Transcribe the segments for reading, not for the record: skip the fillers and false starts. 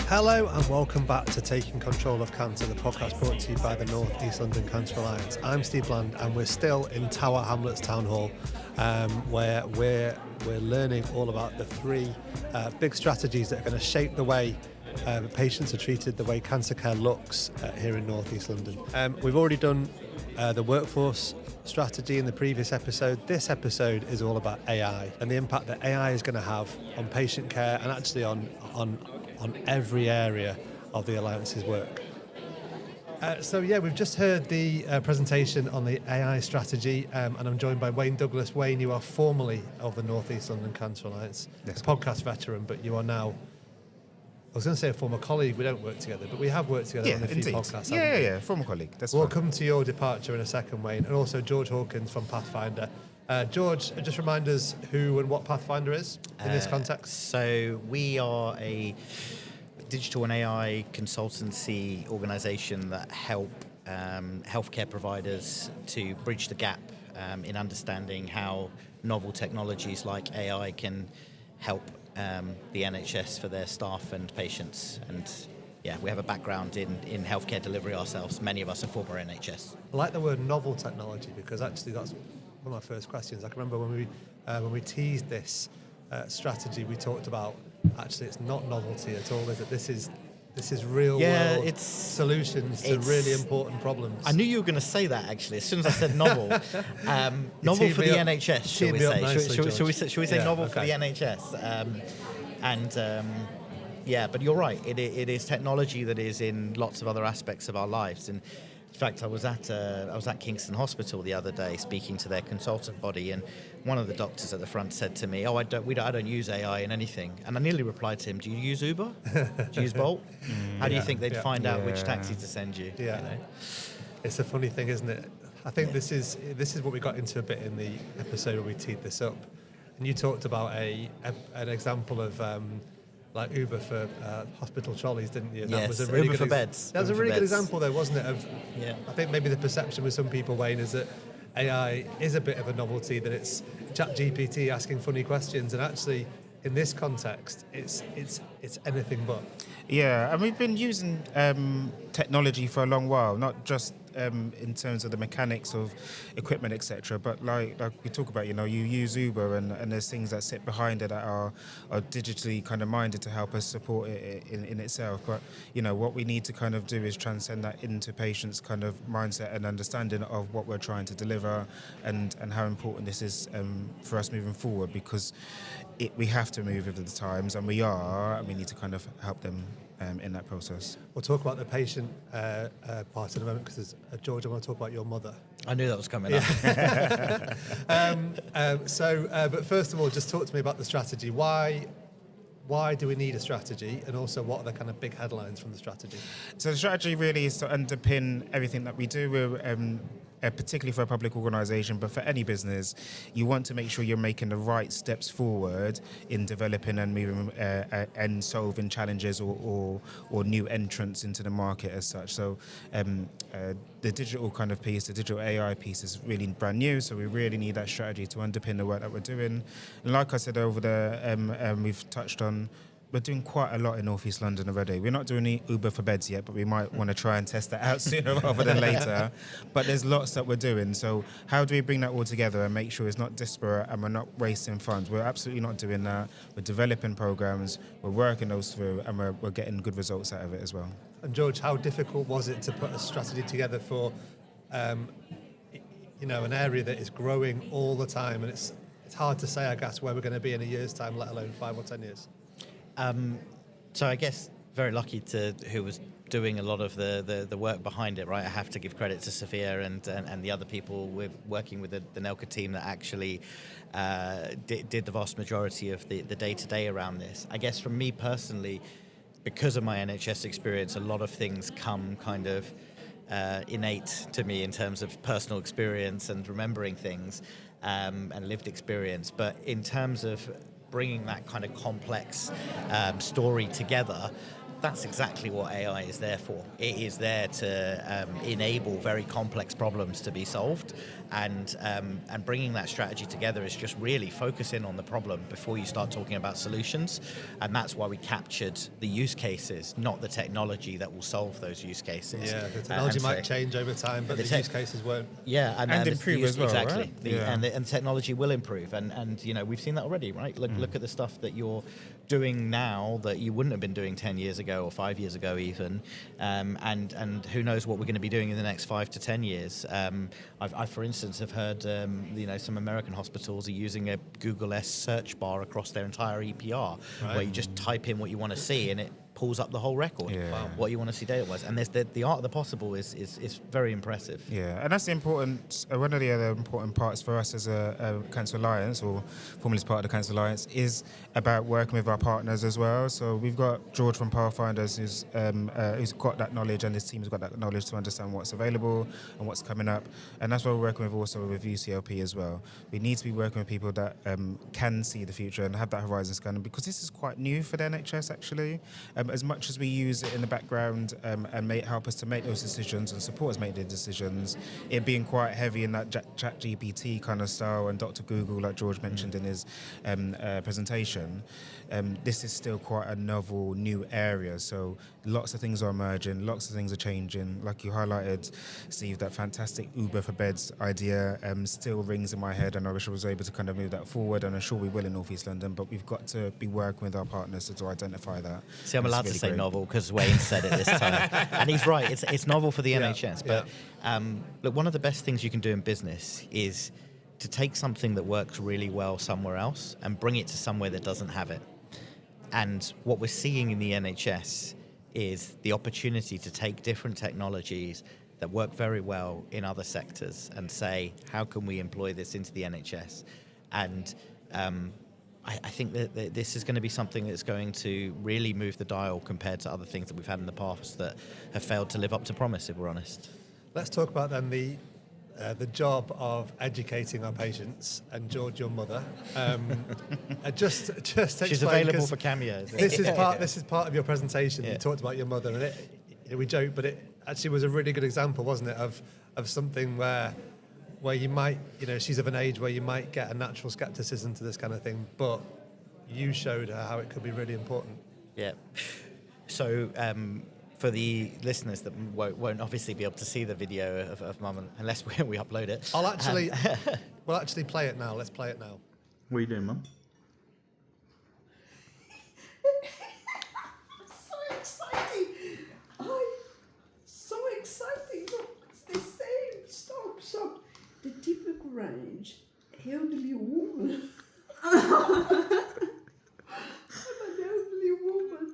Hello and welcome back to Taking Control of Cancer, the podcast brought to you by the North East London Cancer Alliance. I'm Steve Bland and we're still in Tower Hamlets Town Hall, where we're learning all about the three big strategies that are going to shape the way patients are treated, the way cancer care looks here in North East London. We've already done the workforce strategy in the previous episode. This episode is all about AI and the impact that AI is going to have on patient care and actually on every area of the Alliance's work. We've just heard the presentation on the AI strategy, and I'm joined by Wayne Douglas. Wayne, you are formerly of the North East London Cancer Alliance, yes, a podcast veteran, but you are now, I was going to say a former colleague. We don't work together, but we have worked together on a few podcasts. Yeah, former colleague. We'll come to your departure in a second, Wayne, and also George Hawkins from Pathfinder. George, just remind us who and what Pathfinder is in this context. So we are a digital and AI consultancy organisation that help healthcare providers to bridge the gap in understanding how novel technologies like AI can help the NHS for their staff and patients. And yeah, we have a background in healthcare delivery ourselves. Many of us are former NHS. I like the word novel technology because actually that's one of my first questions. I can remember when we teased this strategy, we talked about actually it's not novelty at all, is it? This is real world solutions to really important problems. I knew you were going to say that actually. As soon as I said novel, novel for the NHS, shall we say? Nicely, shall we say novel for the NHS? But you're right. It is technology that is in lots of other aspects of our lives. And in fact, I was at Kingston Hospital the other day speaking to their consultant body, and one of the doctors at the front said to me, I don't use AI in anything. And I nearly replied to him, do you use Uber? Do you use Bolt? How do you think they'd find out which taxi to send you? Yeah. You know? It's a funny thing, isn't it? I think this is what we got into a bit in the episode where we teed this up. And you talked about an example of like Uber for hospital trolleys, didn't you? That was a really Uber for beds. That was a really good example, though, wasn't it? I think maybe the perception with some people, Wayne, is that AI is a bit of a novelty, that it's ChatGPT asking funny questions, and actually, in this context, it's anything but. Yeah, and we've been using technology for a long while, not just in terms of the mechanics of equipment, etc. But like we talk about, you use Uber and there's things that sit behind it that are digitally kind of minded to help us support it in itself. But, what we need to kind of do is transcend that into patients' kind of mindset and understanding of what we're trying to deliver and how important this is for us moving forward, because we have to move with the times, and we are, and we need to kind of help them in that process. We'll talk about the patient part in a moment, because George, I want to talk about your mother. I knew that was coming up. But first of all, just talk to me about the strategy. Why do we need a strategy, and also what are the kind of big headlines from the strategy? So the strategy really is to underpin everything that we do. We're particularly for a public organisation, but for any business, you want to make sure you're making the right steps forward in developing and moving and solving challenges or new entrants into the market as such. So the digital kind of piece, the digital AI piece is really brand new, so we really need that strategy to underpin the work that we're doing. And like I said over there, we've touched on, we're doing quite a lot in North East London already. We're not doing any Uber for beds yet, but we might want to try and test that out sooner rather than later. But there's lots that we're doing. So how do we bring that all together and make sure it's not disparate and we're not wasting funds? We're absolutely not doing that. We're developing programs, we're working those through, and we're getting good results out of it as well. And George, how difficult was it to put a strategy together for an area that is growing all the time? And it's hard to say, I guess, where we're going to be in a year's time, let alone 5 or 10 years. So I guess very lucky to who was doing a lot of the work behind it, right? I have to give credit to Sofija and the other people working with the NELCA team that actually did the vast majority of the day-to-day around this. I guess from me personally, because of my NHS experience, a lot of things come kind of innate to me in terms of personal experience and remembering things and lived experience. But in terms of bringing that kind of complex story together, that's exactly what AI is there for. It is there to enable very complex problems to be solved, and bringing that strategy together is just really focusing on the problem before you start talking about solutions, and that's why we captured the use cases, not the technology that will solve those use cases. Yeah, the technology might change over time, but the use cases won't. Yeah, and improve as well, exactly. right? And technology will improve, and we've seen that already, right? Look at the stuff that you're doing now that you wouldn't have been doing 10 years ago or 5 years ago even, and who knows what we're going to be doing in the next 5 to 10 years. I for instance have heard some American hospitals are using a Google-esque search bar across their entire EPR, where you just type in what you want to see and it pulls up the whole record, what you want to see data-wise. And there's the art of the possible is very impressive. Yeah, and that's the important, one of the other important parts for us as a Cancer Alliance, or formerly as part of the Cancer Alliance, is about working with our partners as well. So we've got George from Pathfinders who's got that knowledge, and his team's got that knowledge to understand what's available and what's coming up. And that's what we're working with also with UCLP as well. We need to be working with people that can see the future and have that horizon scan, because this is quite new for the NHS actually. As much as we use it in the background and help us to make those decisions and support us make the decisions, it being quite heavy in that chat GPT kind of style and Dr. Google, like George mentioned in his presentation, this is still quite a novel, new area. So lots of things are emerging, lots of things are changing. Like you highlighted, Steve, that fantastic Uber for beds idea still rings in my head, and I wish I was able to kind of move that forward, and I'm sure we will in North East London, but we've got to be working with our partners to identify that. See, I'm allowed to say novel because Wayne said it this time. And he's right, it's novel for the NHS. But look, one of the best things you can do in business is to take something that works really well somewhere else and bring it to somewhere that doesn't have it. And what we're seeing in the NHS is the opportunity to take different technologies that work very well in other sectors and say, how can we employ this into the NHS? And I think that this is going to be something that's going to really move the dial compared to other things that we've had in the past that have failed to live up to promise, if we're honest. Let's talk about then the job of educating our patients, and George, your mother. Just explain, she's available for cameos. This is part of your presentation. You talked about your mother, and we joke, but it actually was a really good example, wasn't it, of something where you might, she's of an age where you might get a natural skepticism to this kind of thing, but you showed her how it could be really important. Yeah. So for the listeners that won't obviously be able to see the video of Mum unless we upload it. We'll actually play it now. Let's play it now. What are you doing, Mum? So exciting! So exciting! Look, it's the same. Stop. The typical range, elderly woman. I'm an elderly woman.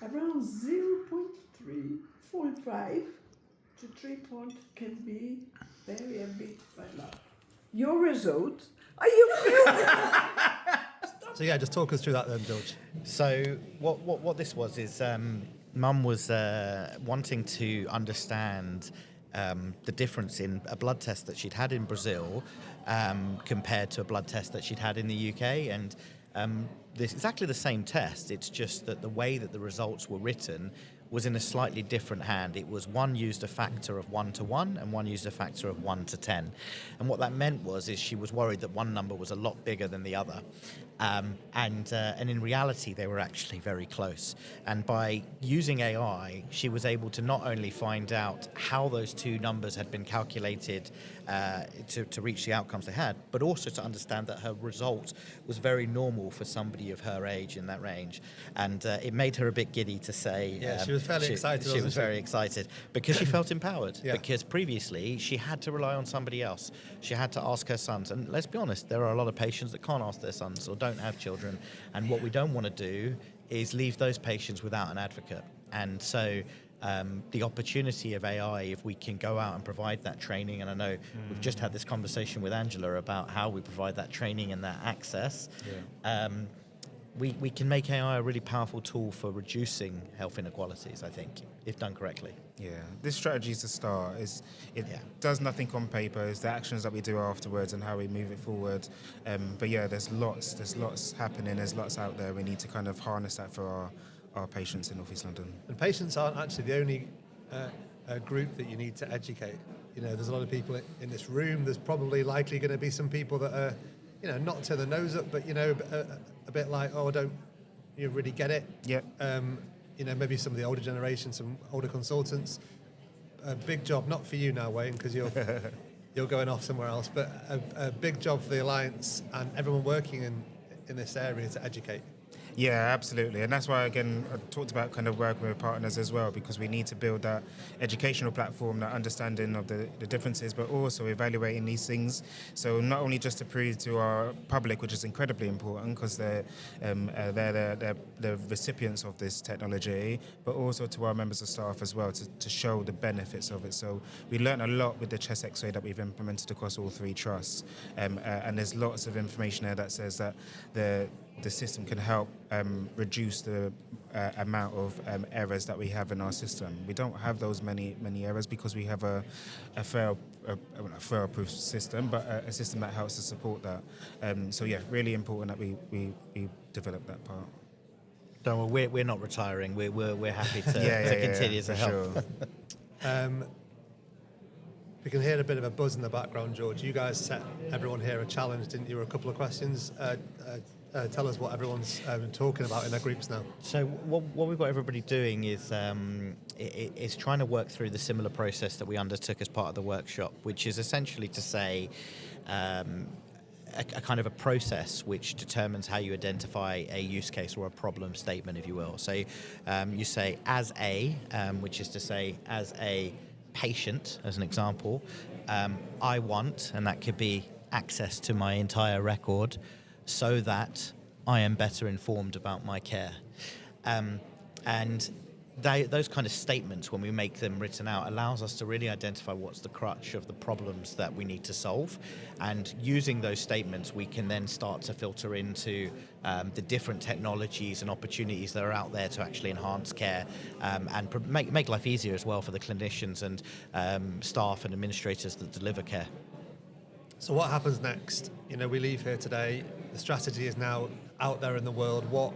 Around 0.345 to 3 point can be very a bit fella. Your result? Are you filming? So just talk us through that then, George. So what this was is Mum was wanting to understand the difference in a blood test that she'd had in Brazil compared to a blood test that she'd had in the UK, and this exactly the same test. It's just that the way that the results were written was in a slightly different hand. It was one used a factor of 1 to 1 and one used a factor of 1 to 10. And what that meant is she was worried that one number was a lot bigger than the other. And in reality, they were actually very close. And by using AI, she was able to not only find out how those two numbers had been calculated to reach the outcomes they had, but also to understand that her result was very normal for somebody of her age in that range. And it made her a bit giddy to say. Yeah, she was fairly excited. She was very excited because she felt empowered. Yeah. Because previously she had to rely on somebody else. She had to ask her sons. And let's be honest, there are a lot of patients that can't ask their sons or don't have children. And what we don't want to do is leave those patients without an advocate. And so the opportunity of AI, if we can go out and provide that training, and I know we've just had this conversation with Angela about how we provide that training and that access, we can make AI a really powerful tool for reducing health inequalities, I think, if done correctly. Yeah, this strategy is the start. It does nothing on paper. It's the actions that we do afterwards and how we move it forward. But there's lots happening. There's lots out there. We need to kind of harness that for our patients in North East London. And patients aren't actually the only group that you need to educate. You know, there's a lot of people in this room. There's probably likely going to be some people that are, you know, not turn their nose up, but, you know, a bit like, oh, I don't really get it. Yeah. You know, maybe some of the older generation, some older consultants. A big job, not for you now, Wayne, because you're going off somewhere else, but a big job for the Alliance and everyone working in this area to educate. Yeah, absolutely. And that's why, again, I talked about kind of working with partners as well, because we need to build that educational platform, that understanding of the differences, but also evaluating these things. So not only just to prove to our public, which is incredibly important because they're the recipients of this technology, but also to our members of staff as well to show the benefits of it. So we learned a lot with the chest X-ray that we've implemented across all 3 trusts. And there's lots of information there that says that the system can help reduce the amount of errors that we have in our system. We don't have those many errors because we have a fail-proof system, but a system that helps to support that. So yeah, really important that we develop that part. Don't worry, we're not retiring. We're happy to continue to help. Sure. We can hear a bit of a buzz in the background, George. You guys set everyone here a challenge, didn't you? A couple of questions. Tell us what everyone's been talking about in their groups now. So what we've got everybody doing is trying to work through the similar process that we undertook as part of the workshop, which is essentially to say a kind of a process which determines how you identify a use case or a problem statement, if you will. So you say as a, which is to say as a patient, as an example, I want, and that could be access to my entire record so that I am better informed about my care. And those kind of statements, when we make them written out, allows us to really identify what's the crutch of the problems that we need to solve. And using those statements, we can then start to filter into the different technologies and opportunities that are out there to actually enhance care and make life easier as well for the clinicians and staff and administrators that deliver care. So what happens next? You know, we leave here today. The strategy is now out there in the world. What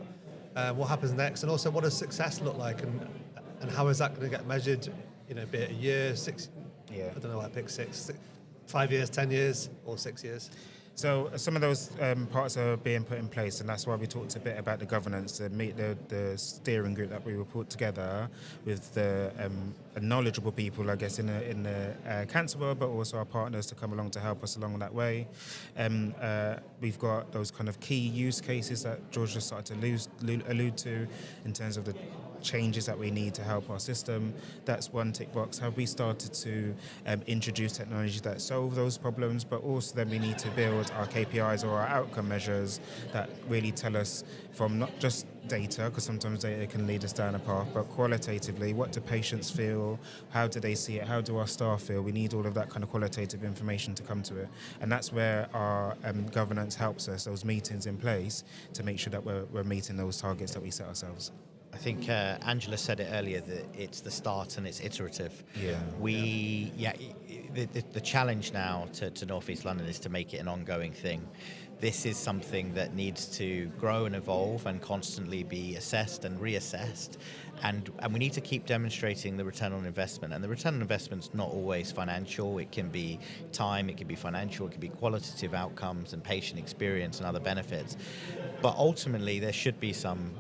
happens next? And also, what does success look like? And how is that going to get measured? You know, be it a year, 6, I don't know, I pick 5 years, 10 years, or 6 years? So some of those parts are being put in place, and that's why we talked a bit about the governance, the steering group that we will put together with the knowledgeable people, I guess, in the cancer world, but also our partners to come along to help us along that way. We've got those kind of key use cases that George just started to allude to in terms of the changes that we need to help our system. That's one tick box. Have we started to introduce technology that solve those problems? But also then we need to build our KPIs or our outcome measures that really tell us from not just data, because sometimes data can lead us down a path, but qualitatively, what do patients feel? How do they see it? How do our staff feel? We need all of that kind of qualitative information to come to it. And that's where our governance helps us, those meetings in place, to make sure that we're meeting those targets that we set ourselves. I think Angela said it earlier that it's the start and it's iterative. The challenge now to North East London is to make it an ongoing thing. This is something that needs to grow and evolve and constantly be assessed and reassessed. And we need to keep demonstrating the return on investment. And the return on investment's not always financial. It can be time, it can be financial, it can be qualitative outcomes and patient experience and other benefits. But ultimately, there should be some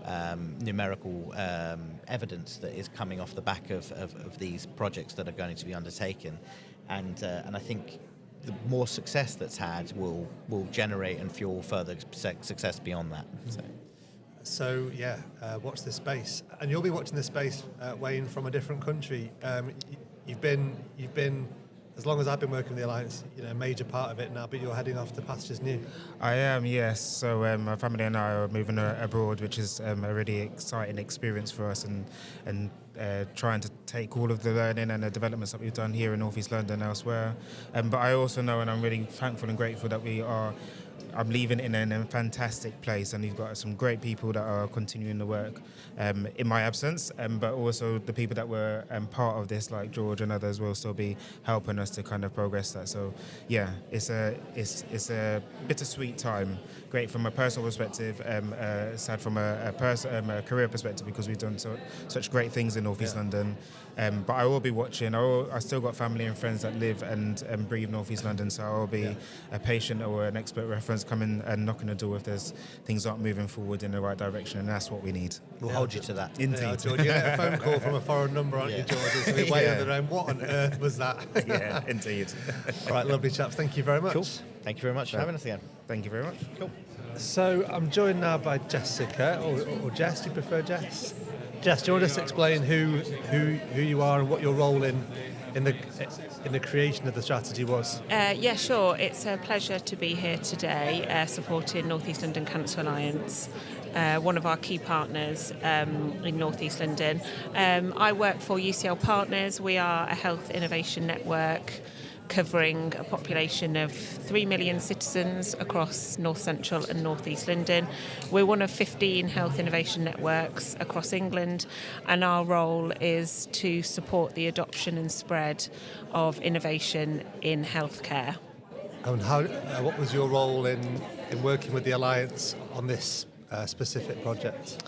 numerical evidence that is coming off the back of these projects that are going to be undertaken. And I think the more success that's had will generate and fuel further success beyond that. So watch this space, and you'll be watching this space, Wayne, from a different country. You've been, as long as I've been working with the Alliance, you know, a major part of it now. But you're heading off to pastures new. I am, yes. So my family and I are moving abroad, which is a really exciting experience for us, and trying to take all of the learning and the developments that we've done here in North East London and elsewhere. But I also know, and I'm really thankful and grateful that we are I'm leaving in a fantastic place, and we've got some great people that are continuing the work in my absence, but also the people that were part of this, like George and others, will still be helping us to kind of progress that. So yeah, it's a bittersweet time. Great from a personal perspective, sad from a career perspective, because we've done such great things in North East London. But I will be watching. I still got family and friends that live and breathe North East London, so I will be a patient or an expert reference coming and knocking the door if there's things aren't moving forward in the right direction, and that's what we need. We'll hold you to that. Indeed. Yeah, George, you get a phone call from a foreign number, aren't you, George? It's a way on their own. What on earth was that? Yeah, indeed. All right, lovely chaps. Thank you very much. Cool. Thank you very much for having us again. Thank you very much. Cool. So I'm joined now by Jessica, or Jess. Do you prefer Jess? Jess, do you want us to explain who you are and what your role in the creation of the strategy was? Yeah, sure. It's a pleasure to be here today, supporting North East London Cancer Alliance, one of our key partners in North East London. I work for UCL Partners. We are a health innovation network covering a population of 3 million citizens across North Central and North East London. We're one of 15 health innovation networks across England, and our role is to support the adoption and spread of innovation in healthcare. And what was your role in working with the Alliance on this specific project?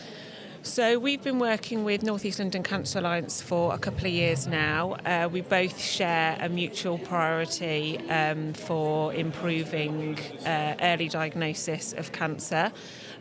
So we've been working with North East London Cancer Alliance for a couple of years now. We both share a mutual priority for improving early diagnosis of cancer.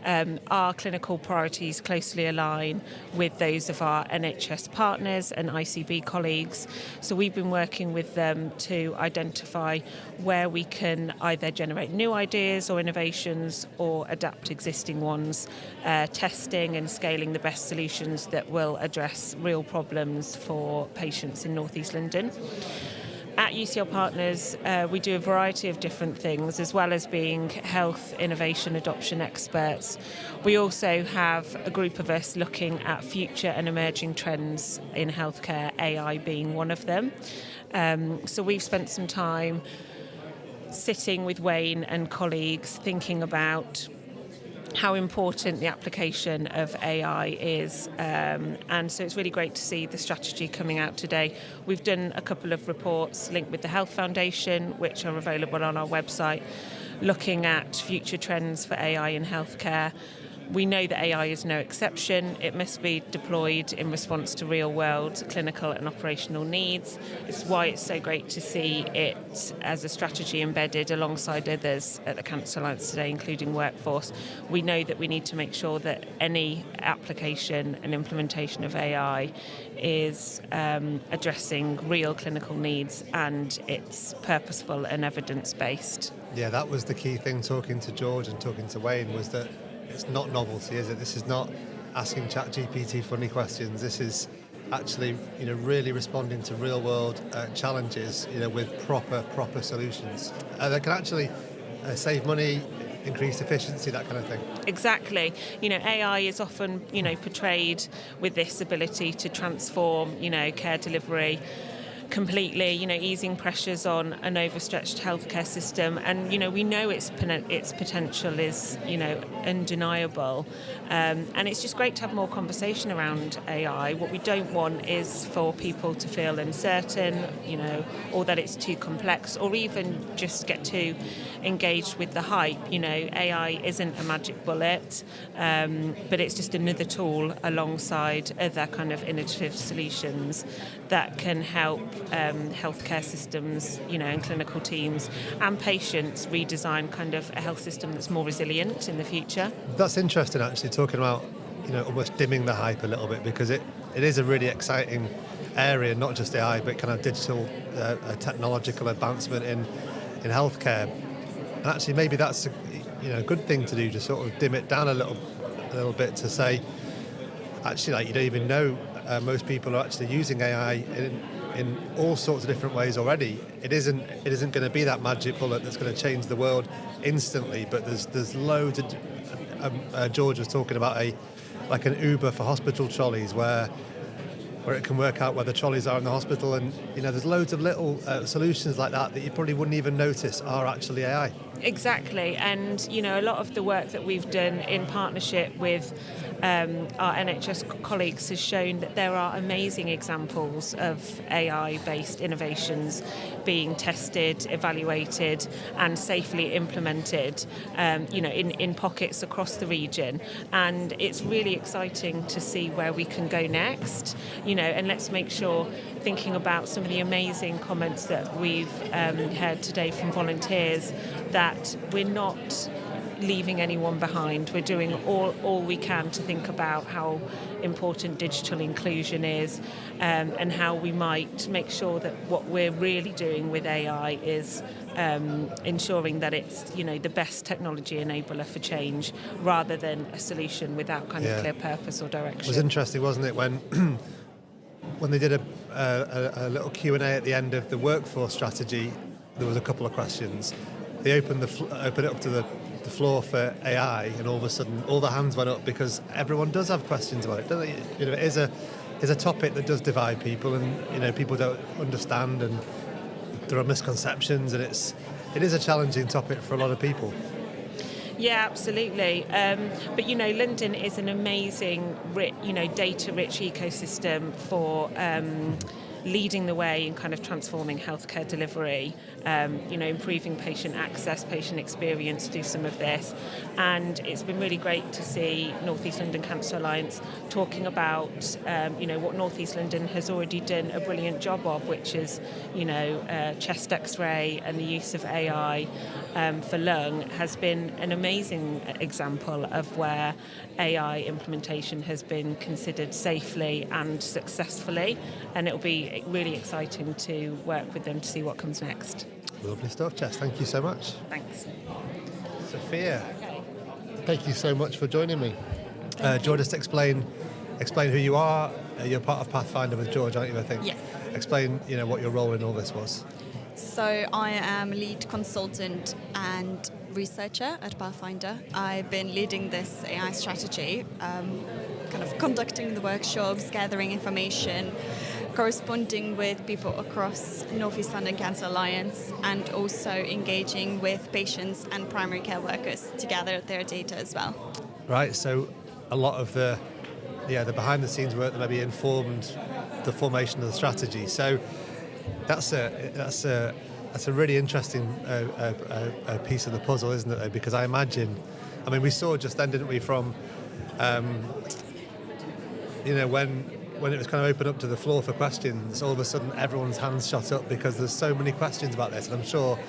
Our clinical priorities closely align with those of our NHS partners and ICB colleagues. So we've been working with them to identify where we can either generate new ideas or innovations or adapt existing ones, testing and scaling the best solutions that will address real problems for patients in North East London. At UCL Partners, we do a variety of different things, as well as being health innovation adoption experts. We also have a group of us looking at future and emerging trends in healthcare, AI being one of them. So we've spent some time sitting with Wayne and colleagues thinking about how important the application of AI is, and so it's really great to see the strategy coming out today. We've done a couple of reports linked with the Health Foundation, which are available on our website, looking at future trends for AI in healthcare. We know that AI is no exception. It must be deployed in response to real-world clinical and operational needs. It's why it's so great to see it as a strategy embedded alongside others at the Cancer Alliance today, including workforce. We know that we need to make sure that any application and implementation of AI is addressing real clinical needs, and it's purposeful and evidence-based. Yeah, that was the key thing, talking to George and talking to Wayne, was that it's not novelty, is it? This is not asking ChatGPT funny questions. This is actually, really responding to real-world challenges, with proper solutions that can actually save money, increase efficiency, that kind of thing. Exactly. AI is often, portrayed with this ability to transform, care delivery completely, easing pressures on an overstretched healthcare system, and we know its potential is undeniable, and it's just great to have more conversation around AI. What we don't want is for people to feel uncertain, or that it's too complex, or even just get too engaged with the hype. AI isn't a magic bullet, but it's just another tool alongside other kind of innovative solutions that can help healthcare systems, and clinical teams and patients redesign kind of a health system that's more resilient in the future. That's interesting, actually, talking about, almost dimming the hype a little bit, because it is a really exciting area, not just AI, but kind of digital technological advancement in healthcare. And actually, maybe that's a good thing to do, to sort of dim it down a little bit, to say, actually, you don't even know most people are actually using AI in all sorts of different ways already. It isn't going to be that magic bullet that's going to change the world instantly, but there's loads of George was talking about like an Uber for hospital trolleys, where where it can work out where the trolleys are in the hospital, and there's loads of little solutions like that you probably wouldn't even notice are actually AI. Exactly, and a lot of the work that we've done in partnership with our NHS colleagues has shown that there are amazing examples of AI-based innovations being tested, evaluated, and safely implemented, in pockets across the region. And it's really exciting to see where we can go next, and let's make sure, thinking about some of the amazing comments that we've heard today from volunteers, that we're not leaving anyone behind. We're doing all we can to think about how important digital inclusion is, and how we might make sure that what we're really doing with AI is ensuring that it's the best technology enabler for change, rather than a solution without kind of clear purpose or direction. It was interesting, wasn't it, when they did a little Q&A at the end of the workforce strategy. There was a couple of questions. They opened it up to the floor for AI, and all of a sudden all the hands went up, because everyone does have questions about it, don't they? It is a topic that does divide people, and people don't understand, and there are misconceptions, and it is a challenging topic for a lot of people. Yeah, absolutely. But London is an amazing, data-rich ecosystem for leading the way in kind of transforming healthcare delivery, improving patient access, patient experience through some of this. And it's been really great to see North East London Cancer Alliance talking about, what North East London has already done a brilliant job of, which is, chest X-ray and the use of AI for lung has been an amazing example of where AI implementation has been considered safely and successfully, and it'll be really exciting to work with them to see what comes next. Lovely stuff, Jess. Thank you so much. Thanks. Sofija, thank you so much for joining me. Do you want to just explain who you are? You're part of Pathfinder with George, aren't you, I think? Yes. Explain, what your role in all this was. So I am lead consultant and researcher at Pathfinder. I've been leading this AI strategy, kind of conducting the workshops, gathering information, corresponding with people across North East London Cancer Alliance, and also engaging with patients and primary care workers to gather their data as well. Right, so a lot of the behind the scenes work that maybe informed the formation of the strategy. So that's a really interesting piece of the puzzle, isn't it, though? Because I imagine, we saw just then, didn't we, from when it was kind of opened up to the floor for questions, all of a sudden everyone's hands shot up because there's so many questions about this, and I'm sure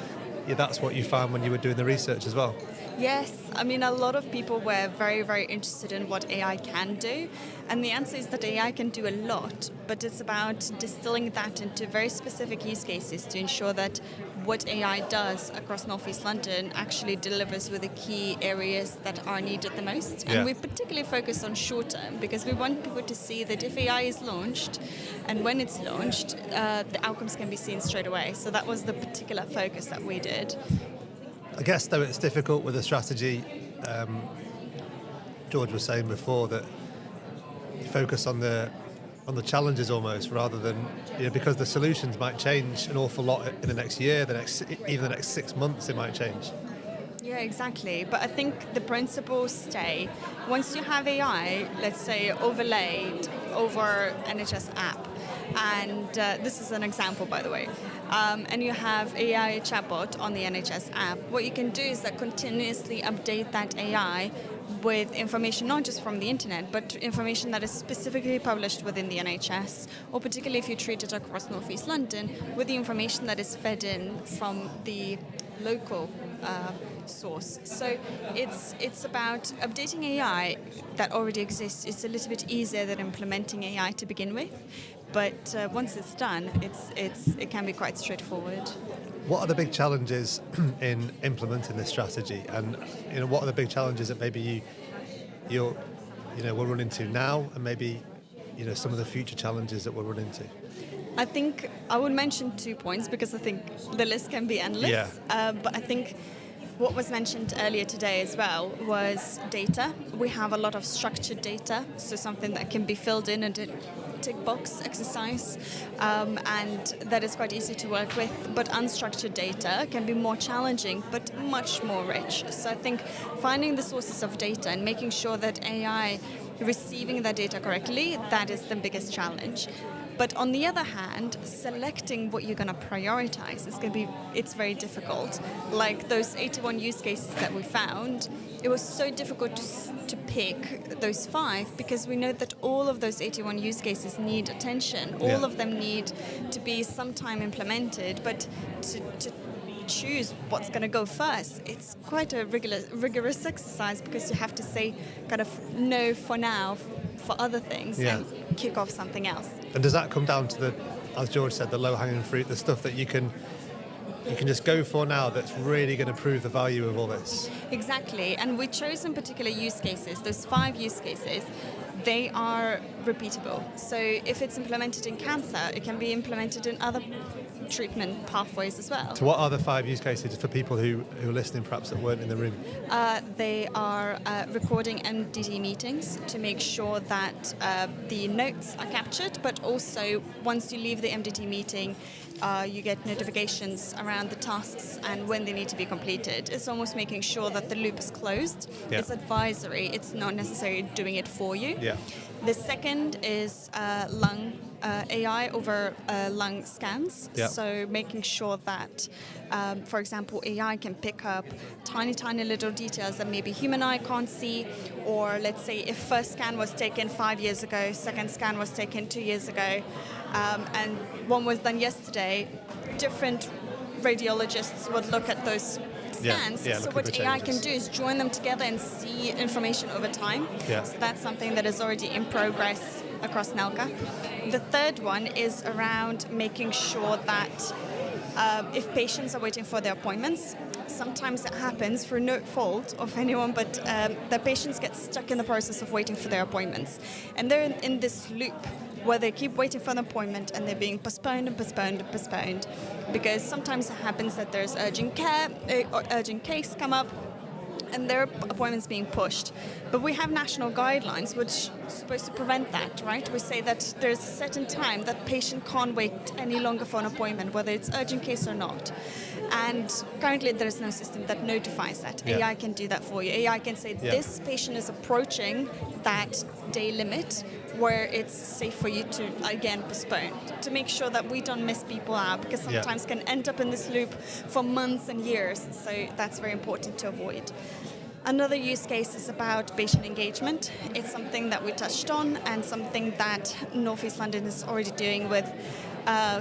that's what you found when you were doing the research as well. Yes, a lot of people were very, very interested in what AI can do, and the answer is that AI can do a lot, but it's about distilling that into very specific use cases to ensure that what AI does across North East London actually delivers with the key areas that are needed the most. And we particularly focus on short term, because we want people to see that if AI is launched, and when it's launched, the outcomes can be seen straight away. So that was the particular focus that we did. I guess, though, it's difficult with a strategy. George was saying before that you focus on the challenges almost, rather than because the solutions might change an awful lot in the next year, even the next 6 months, it might change. Yeah, exactly. But I think the principles stay. Once you have AI, let's say, overlaid over NHS app, and this is an example, by the way, and you have AI chatbot on the NHS app, what you can do is that continuously update that AI with information not just from the internet, but information that is specifically published within the NHS, or particularly if you treat it across North East London, with the information that is fed in from the local source. So it's about updating AI that already exists. It's a little bit easier than implementing AI to begin with, but once it's done, it can be quite straightforward. What are the big challenges in implementing this strategy, and what are the big challenges that maybe we'll run into now, and maybe some of the future challenges that we'll run into? I think I would mention 2 points, because I think the list can be endless. Yeah. But I think what was mentioned earlier today as well was data. We have a lot of structured data, so something that can be filled in and tick box exercise, and that is quite easy to work with. But unstructured data can be more challenging, but much more rich. So I think finding the sources of data and making sure that AI receiving that data correctly, that is the biggest challenge. But on the other hand, selecting what you're going to prioritize it's very difficult. Like those 81 use cases that we found, it was so difficult to pick those 5 because we know that all of those 81 use cases need attention. All of them need to be sometime implemented, but to choose what's going to go first, it's quite a rigorous exercise because you have to say kind of no for now for other things and kick off something else. And does that come down to as George said, the low-hanging fruit, the stuff that you can just go for now that's really going to prove the value of all this? Exactly, and we chose in particular use cases, those 5 use cases, they are repeatable. So if it's implemented in cancer, it can be implemented in other treatment pathways as well. So what are the 5 use cases for people who are listening perhaps that weren't in the room? They are recording MDT meetings to make sure that the notes are captured, but also once you leave the MDT meeting, you get notifications around the tasks and when they need to be completed. It's almost making sure that the loop is closed. Yeah. It's advisory. It's not necessarily doing it for you. Yeah. The second is lung AI over lung scans. Yeah. So making sure that, for example, AI can pick up tiny little details that maybe human eye can't see. Or let's say if first scan was taken 5 years ago, second scan was taken 2 years ago, and one was done yesterday, different radiologists would look at those scans. So what AI can do is join them together and see information over time. So that's something that is already in progress across NELCA. The third one is around making sure that if patients are waiting for their appointments, sometimes it happens through no fault of anyone, but the patients get stuck in the process of waiting for their appointments. And they're in this loop where they keep waiting for an appointment and they're being postponed because sometimes it happens that there's urgent care or urgent case come up and their appointments being pushed. But we have national guidelines which are supposed to prevent that, right? We say that there's a certain time that patient can't wait any longer for an appointment, whether it's urgent case or not. And currently there's no system that notifies that. AI can do that for you. AI can say this patient is approaching that day limit where it's safe for you to, again, postpone, to make sure that we don't miss people out, because sometimes can end up in this loop for months and years. So that's very important to avoid. Another use case is about patient engagement. It's something that we touched on and something that North East London is already doing with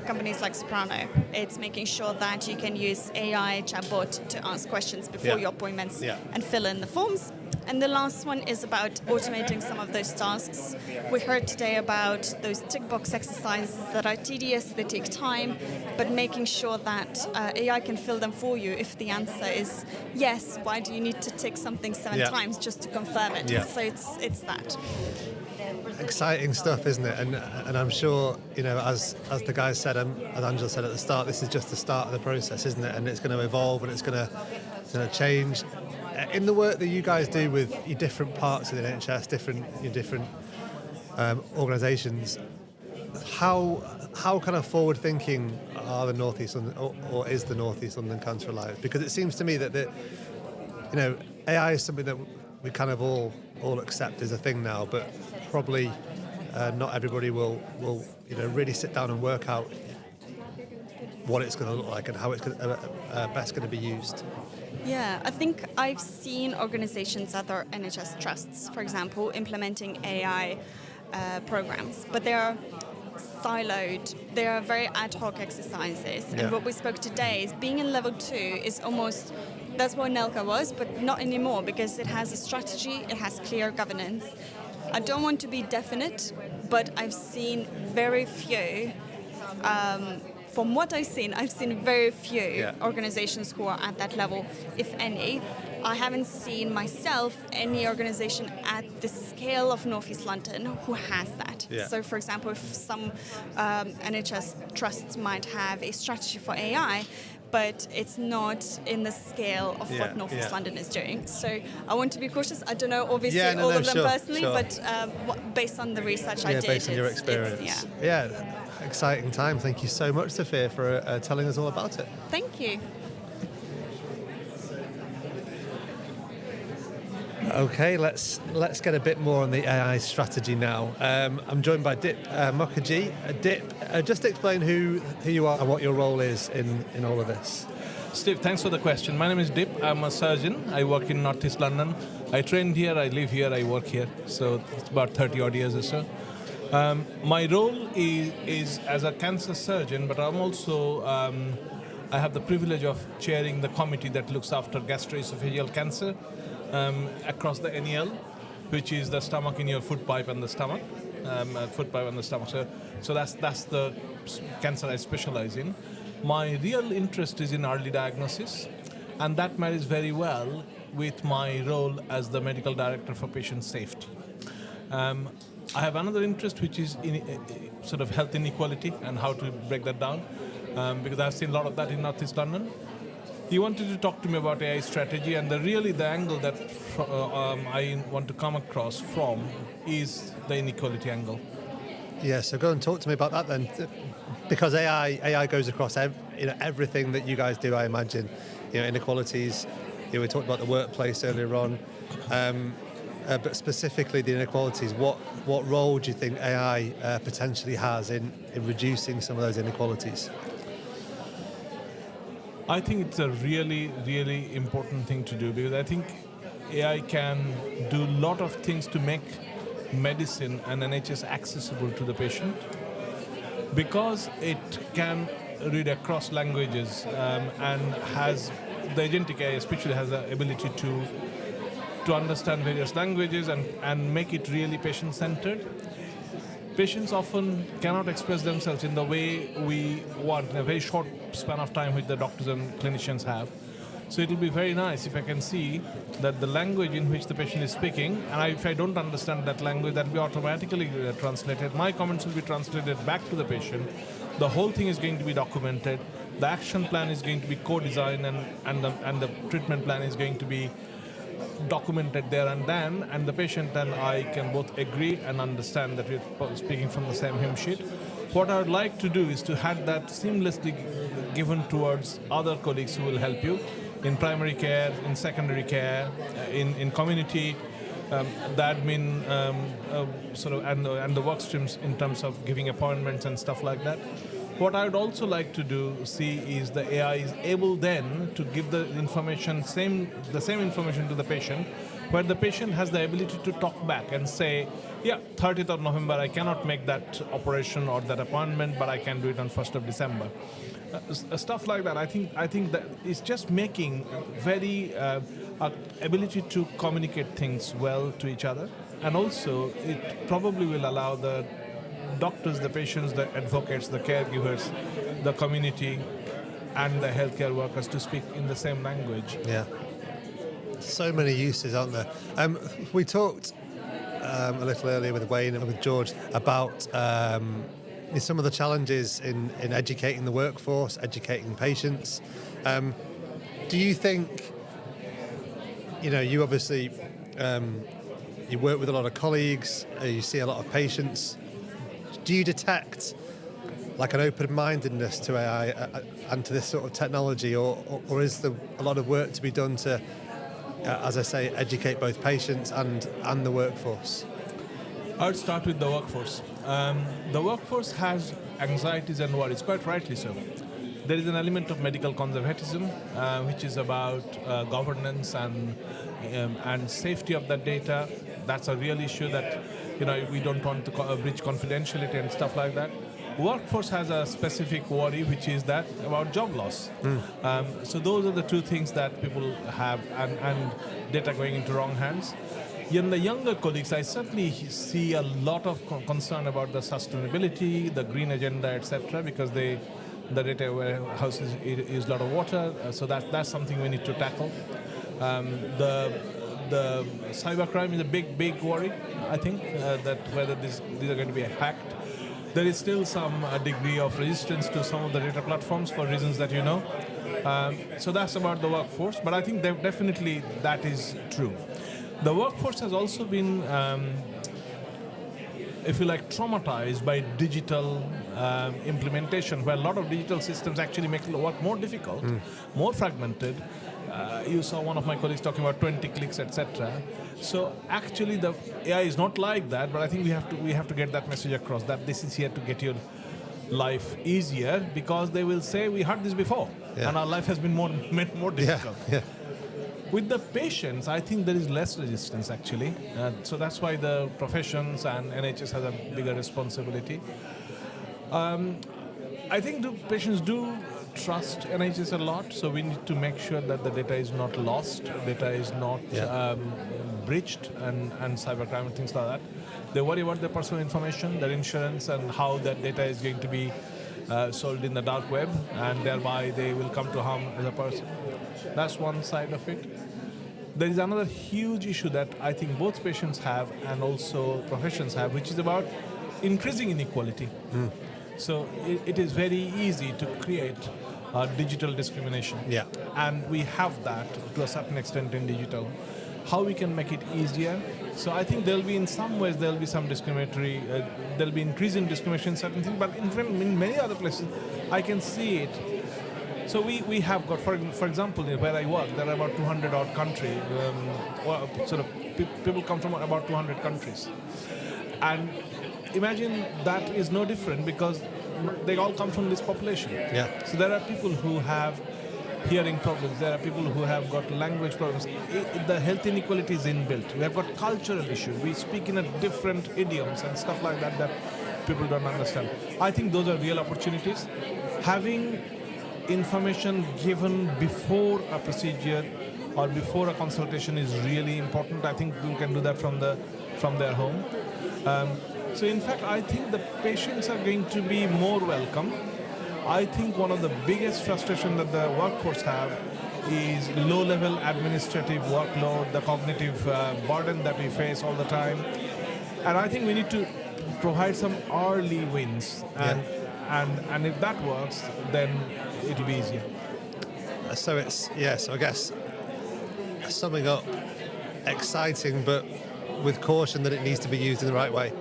companies like Soprano. It's making sure that you can use AI chatbot to ask questions before your appointments and fill in the forms. And the last one is about automating some of those tasks. We heard today about those tick box exercises that are tedious, they take time, but making sure that AI can fill them for you. If the answer is yes, why do you need to tick something 7 times just to confirm it? So it's that. Exciting stuff, isn't it? And I'm sure, as the guys said, as Angela said at the start, this is just the start of the process, isn't it? And it's going to evolve and it's going to change. In the work that you guys do with your different parts of the NHS, different organisations, how kind of forward-thinking are the North East London, or is the North East London Cancer Alliance? Because it seems to me that AI is something that we kind of all accept as a thing now, but probably not everybody will really sit down and work out what it's going to look like and how it's best going to be used. Yeah, I think I've seen organizations, other NHS trusts, for example, implementing AI programs, but they are siloed. They are very ad hoc exercises. And what we spoke today is being in level 2 is almost, that's what NELCA was, but not anymore, because it has a strategy, it has clear governance. I don't want to be definite, but I've seen very few from what I've seen very few organizations who are at that level, if any. I haven't seen myself any organization at the scale of North East London who has that. that. Yeah. So, for example, if some NHS trusts might have a strategy for AI, but it's not in the scale of what North East London is doing. So I want to be cautious. I don't know, obviously, all of them personally, but based on the research I did. Based on your experience. Exciting time. Thank you so much, Sofija, for telling us all about it. Thank you. Okay, let's get a bit more on the AI strategy now. I'm joined by Dip Mukherjee. Dip, just explain who you are and what your role is in all of this. Steve, thanks for the question. My name is Dip. I'm a surgeon. I work in North East London. I trained here, I live here, I work here. So it's about 30 odd years or so. My role is as a cancer surgeon, but I'm also, I have the privilege of chairing the committee that looks after gastroesophageal cancer across the NEL, which is the stomach in your food pipe and the stomach, So that's the cancer I specialize in. My real interest is in early diagnosis, and that marries very well with my role as the medical director for patient safety. I have another interest, which is in sort of health inequality and how to break that down, because I've seen a lot of that in North East London. He wanted to talk to me about AI strategy, and the angle that I want to come across from is the inequality angle. Yeah, so go and talk to me about that then, because AI goes across everything that you guys do. I imagine, inequalities. We talked about the workplace earlier on, but specifically the inequalities. What role do you think AI potentially has in reducing some of those inequalities? I think it's a really, really important thing to do, because I think AI can do a lot of things to make medicine and NHS accessible to the patient, because it can read across languages and has the agentic AI especially has the ability to understand various languages and make it really patient-centered. Patients often cannot express themselves in the way we want in a very short span of time, which the doctors and clinicians have. So it will be very nice if I can see that the language in which the patient is speaking, and if I don't understand that language, that will be automatically translated. My comments will be translated back to the patient. The whole thing is going to be documented. The action plan is going to be co-designed, and the treatment plan is going to be documented there and then, and the patient and I can both agree and understand that we're speaking from the same hymn sheet. What I would like to do is to have that seamlessly given towards other colleagues who will help you in primary care, in secondary care, in community, the admin, and the work streams in terms of giving appointments and stuff like that. What I would also like to see is the AI is able then to give the information, the same information to the patient, where the patient has the ability to talk back and say, 30th of November, I cannot make that operation or that appointment, but I can do it on 1st of December. Stuff like that. I think that it's just making very ability to communicate things well to each other, and also it probably will allow the doctors, the patients, the advocates, the caregivers, the community, and the healthcare workers to speak in the same language. Yeah. So many uses, aren't there? We talked a little earlier with Wayne and with George about some of the challenges in educating the workforce, educating patients. Do you think, you obviously, you work with a lot of colleagues, you see a lot of patients. Do you detect like an open-mindedness to AI and to this sort of technology, or is there a lot of work to be done to, as I say, educate both patients and the workforce? I would start with the workforce. The workforce has anxieties and worries, quite rightly so. There is an element of medical conservatism, which is about governance and safety of that data. That's a real issue that we don't want to breach confidentiality and stuff like that. Workforce has a specific worry, which is that about job loss. So those are the two things that people have, and data going into wrong hands. In the younger colleagues, I certainly see a lot of concern about the sustainability, the green agenda, etc., because the data warehouse is a lot of water, so that's something we need to tackle. The the cybercrime is a big worry. I think that whether these are going to be hacked. There is still some degree of resistance to some of the data platforms for reasons that you know. So that's about the workforce, but I think definitely that is true. The workforce has also been, if you like, traumatized by digital implementation, where a lot of digital systems actually make the work more difficult, more fragmented. You saw one of my colleagues talking about 20 clicks, etc. So actually, the AI is not like that, but I think we have to get that message across that this is here to get your life easier, because they will say we heard this before, and our life has been made more difficult. Yeah. With the patients, I think there is less resistance actually. So that's why the professions and NHS has a bigger responsibility. I think the patients do trust NHS a lot, so we need to make sure that the data is not lost, data is not breached, and cybercrime and things like that. They worry about their personal information, their insurance, and how that data is going to be sold in the dark web, and thereby they will come to harm as a person. That's one side of it. There is another huge issue that I think both patients have and also professions have, which is about increasing inequality. So it is very easy to create digital discrimination. Yeah. And we have that to a certain extent in digital. How we can make it easier? So I think there'll be, in some ways, there'll be some discriminatory, there'll be increase in discrimination in certain things, but in many other places, I can see it. So we have got, for example, where I work, there are about 200 odd countries, people come from about 200 countries. And imagine that is no different because they all come from this population. Yeah. So there are people who have hearing problems, there are people who have got language problems. The health inequality is inbuilt. We have got cultural issues. We speak in a different idioms and stuff like that people don't understand. I think those are real opportunities. Having information given before a procedure or before a consultation is really important. I think people can do that from their home. So in fact, I think the patients are going to be more welcome. I think one of the biggest frustration that the workforce have is low-level administrative workload, the cognitive burden that we face all the time. And I think we need to provide some early wins. And if that works, then it'll be easier. So I guess summing up, exciting, but with caution that it needs to be used in the right way.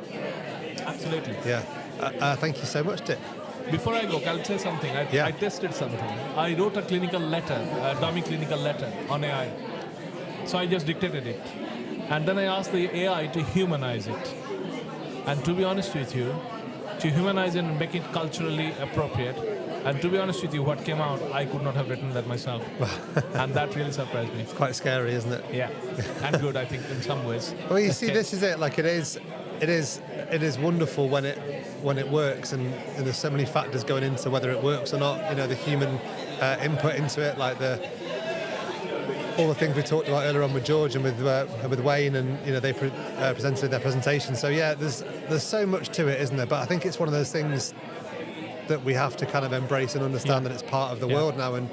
Absolutely. Yeah. Thank you so much, Dip. Before I go, I'll say something. I tested something. I wrote a clinical letter, a dummy clinical letter on AI. So I just dictated it. And then I asked the AI to humanize it. And to be honest with you, to humanize it and make it culturally appropriate. And to be honest with you, what came out, I could not have written that myself. And that really surprised me. It's quite scary, isn't it? Yeah. And good, I think, in some ways. Well, you see, this is it. Like it is wonderful when it works, and there's so many factors going into whether it works or not. You know, the human input into it, like all the things we talked about earlier on with George and with Wayne, and you know they presented their presentation. So yeah, there's so much to it, isn't there? But I think it's one of those things that we have to kind of embrace and understand that it's part of the world now, and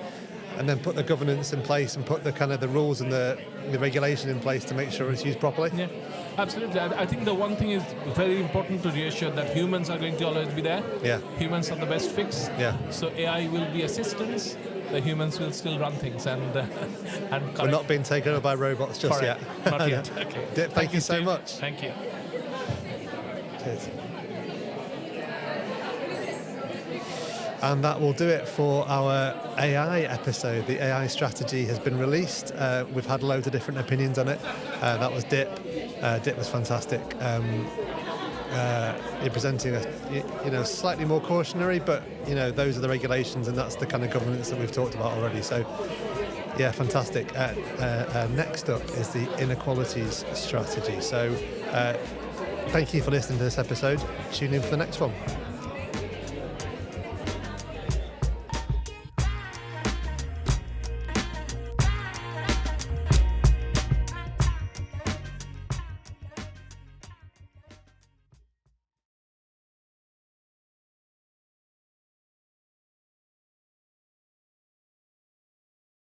then put the governance in place and put the kind of the rules and the regulation in place to make sure it's used properly. Yeah, absolutely. I think the one thing is very important to reassure that humans are going to always be there. Yeah. Humans are the best fix. Yeah. So AI will be assistance. The humans will still run things and We're not being taken over by robots just Correct. yet. Not yet. Okay. Dip, thank you so Steve. much. Thank you. Cheers. And that will do it for our AI episode. The AI strategy has been released. We've had loads of different opinions on it. That was Dip. Dip was fantastic. You're presenting a slightly more cautionary, but those are the regulations and that's the kind of governance that we've talked about already. So yeah, fantastic. Next up is the inequalities strategy. So thank you for listening to this episode. Tune in for the next one.